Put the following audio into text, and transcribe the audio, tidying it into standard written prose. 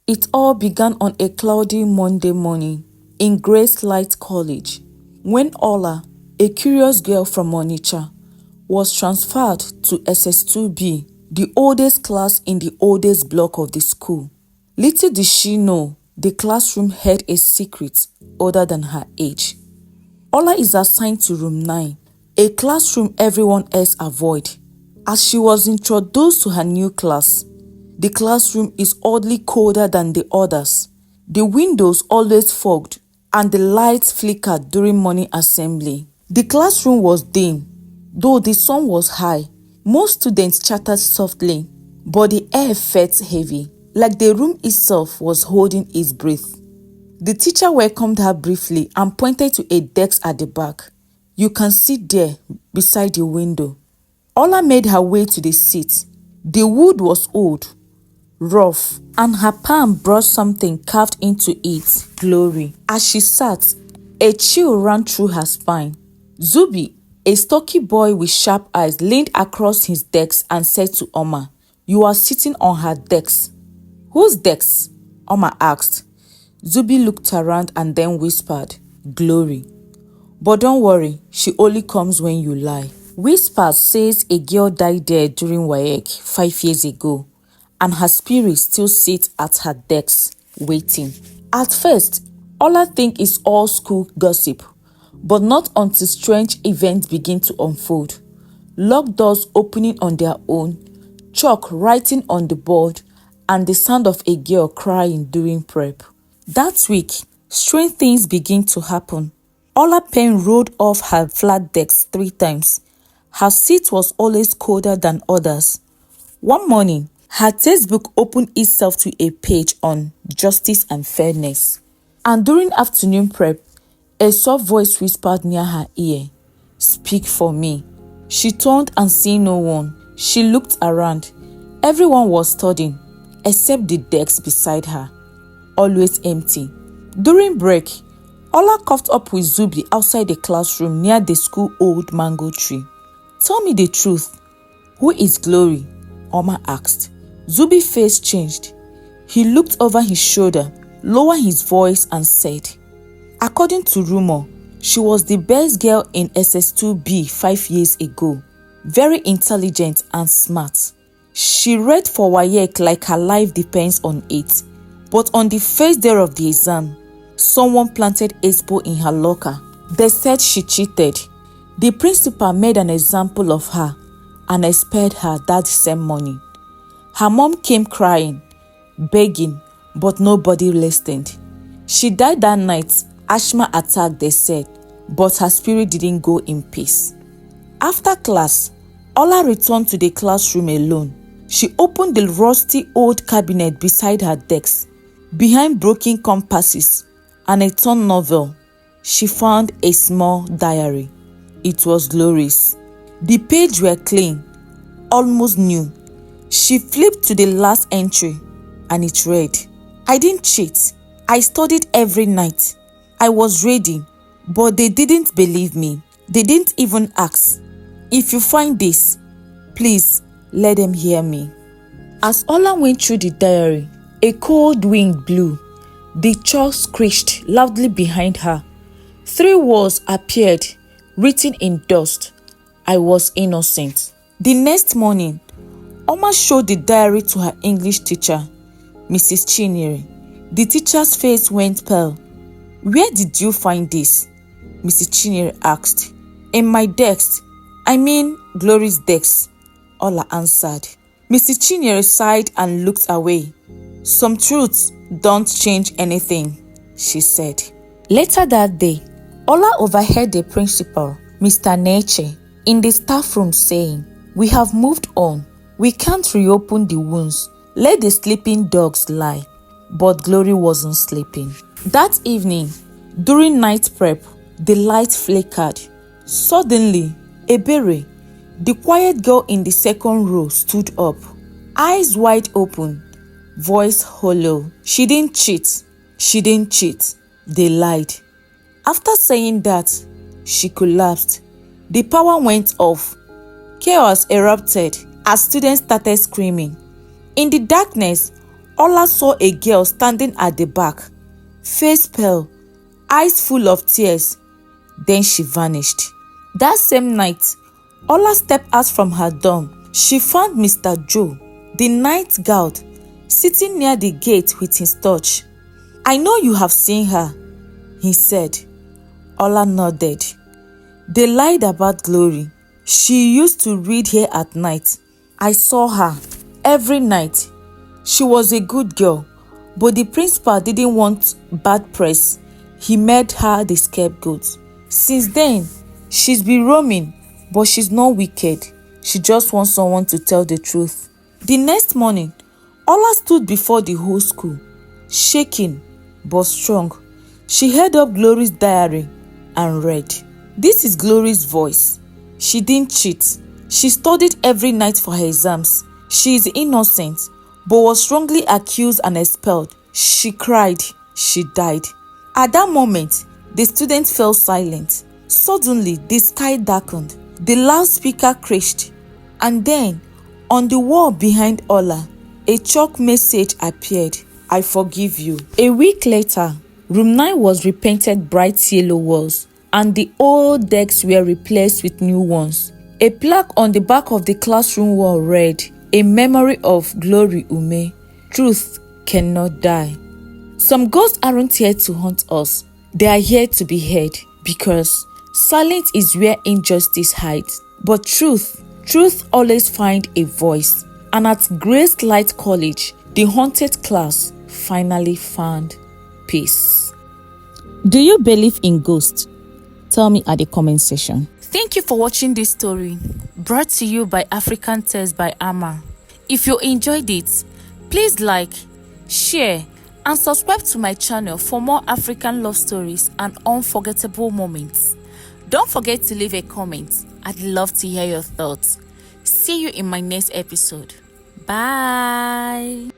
It all began on a cloudy Monday morning in Grace Light College when Ola, a curious girl from Onitsha, was transferred to SS2B, the oldest class in the oldest block of the school. Little did she know the classroom held a secret older than her age. Ola is assigned to room 9, a classroom everyone else avoid. As she was introduced to her new class, the classroom is oddly colder than the others. The windows always fogged and the lights flickered during morning assembly. The classroom was dim, though the sun was high. Most students chattered softly, but the air felt heavy, like the room itself was holding its breath. The teacher welcomed her briefly and pointed to a desk at the back. "You can sit there, beside the window." Ola made her way to the seat. The wood was old, rough, and her palm brought something carved into it, glory. As she sat, a chill ran through her spine. Zubi, a stocky boy with sharp eyes, leaned across his desk and said to Amah, "You are sitting on her desk." "Whose desk?" Amah asked. Zubi looked around and then whispered, "Glory. But don't worry, she only comes when you lie." Whispers says a girl died there during WAEC 5 years ago, and her spirit still sits at her desk, waiting. At first, Ola think it's all school gossip, but not until strange events begin to unfold. Locked doors opening on their own, chalk writing on the board, and the sound of a girl crying during prep. That week, strange things begin to happen. Ola's pen rolled off her flat desk 3 times. Her seat was always colder than others. One morning, her textbook opened itself to a page on justice and fairness. And during afternoon prep, a soft voice whispered near her ear, "Speak for me." She turned and seeing no one, she looked around. Everyone was studying, except the desk beside her, always empty. During break, Ola coughed up with Zubi outside the classroom near the school old mango tree. "Tell me the truth. Who is Glory?" Amah asked. Zubi's face changed. He looked over his shoulder, lowered his voice and said, "According to rumor, she was the best girl in SS2B 5 years ago. Very intelligent and smart. She read for WAEC like her life depends on it. But on the first day of the exam, someone planted expo in her locker. They said she cheated. The principal made an example of her and expelled her that same morning. Her mom came crying, begging, but nobody listened. She died that night, asthma attack they said, but her spirit didn't go in peace." After class, Ola returned to the classroom alone. She opened the rusty old cabinet beside her desk. Behind broken compasses and a torn novel, she found a small diary. It was Glory's. The pages were clean, almost new. She flipped to the last entry and it read, "I didn't cheat. I studied every night. I was ready, but they didn't believe me. They didn't even ask. If you find this, please let them hear me." As Ola went through the diary, a cold wind blew. The chalk screeched loudly behind her. 3 words appeared, written in dust. "I was innocent." The next morning, Amah showed the diary to her English teacher, Mrs. Chinyere. The teacher's face went pale. "Where did you find this?" Mrs. Chinyere asked. "In my desk. I mean, Glory's desk," Ola answered. Mrs. Chinyere sighed and looked away. "Some truths don't change anything," she said. Later that day, Ola overheard the principal, Mr. Neche, in the staff room saying, "We have moved on. We can't reopen the wounds. Let the sleeping dogs lie." But Glory wasn't sleeping. That evening, during night prep, the light flickered. Suddenly, Ebere, the quiet girl in the second row, stood up, eyes wide open, voice hollow. "She didn't cheat. She didn't cheat. They lied." After saying that, she collapsed. The power went off. Chaos erupted as students started screaming. In the darkness, Ola saw a girl standing at the back, face pale, eyes full of tears. Then she vanished. That same night, Ola stepped out from her dorm. She found Mr. Joe, the night guard, sitting near the gate with his torch. "I know you have seen her," he said. Ola nodded. "They lied about Glory. She used to read here at night. I saw her every night. She was a good girl, but the principal didn't want bad press. He made her the scapegoat. Since then, she's been roaming, but she's not wicked. She just wants someone to tell the truth." The next morning, Ola stood before the whole school, shaking but strong. She held up Glory's diary and read. This is Glory's voice. She didn't cheat. She studied every night for her exams. She is innocent, but was wrongly accused and expelled. She cried. She died. At that moment, the students fell silent. Suddenly, the sky darkened. The loudspeaker crashed. And then, on the wall behind Ola, a chalk message appeared. "I forgive you." A week later, Room 9 was repainted bright yellow walls, and the old desks were replaced with new ones. A plaque on the back of the classroom wall read, "A memory of Glory Ume. Truth cannot die." Some ghosts aren't here to haunt us. They are here to be heard, because silence is where injustice hides. But truth always finds a voice. And at Grace Light College, the haunted class finally found peace. Do you believe in ghosts? Tell me at the comment section. Thank you for watching this story, brought to you by African Tales by Amah. If you enjoyed it, please like, share, and subscribe to my channel for more African love stories and unforgettable moments. Don't forget to leave a comment. I'd love to hear your thoughts. See you in my next episode. Bye.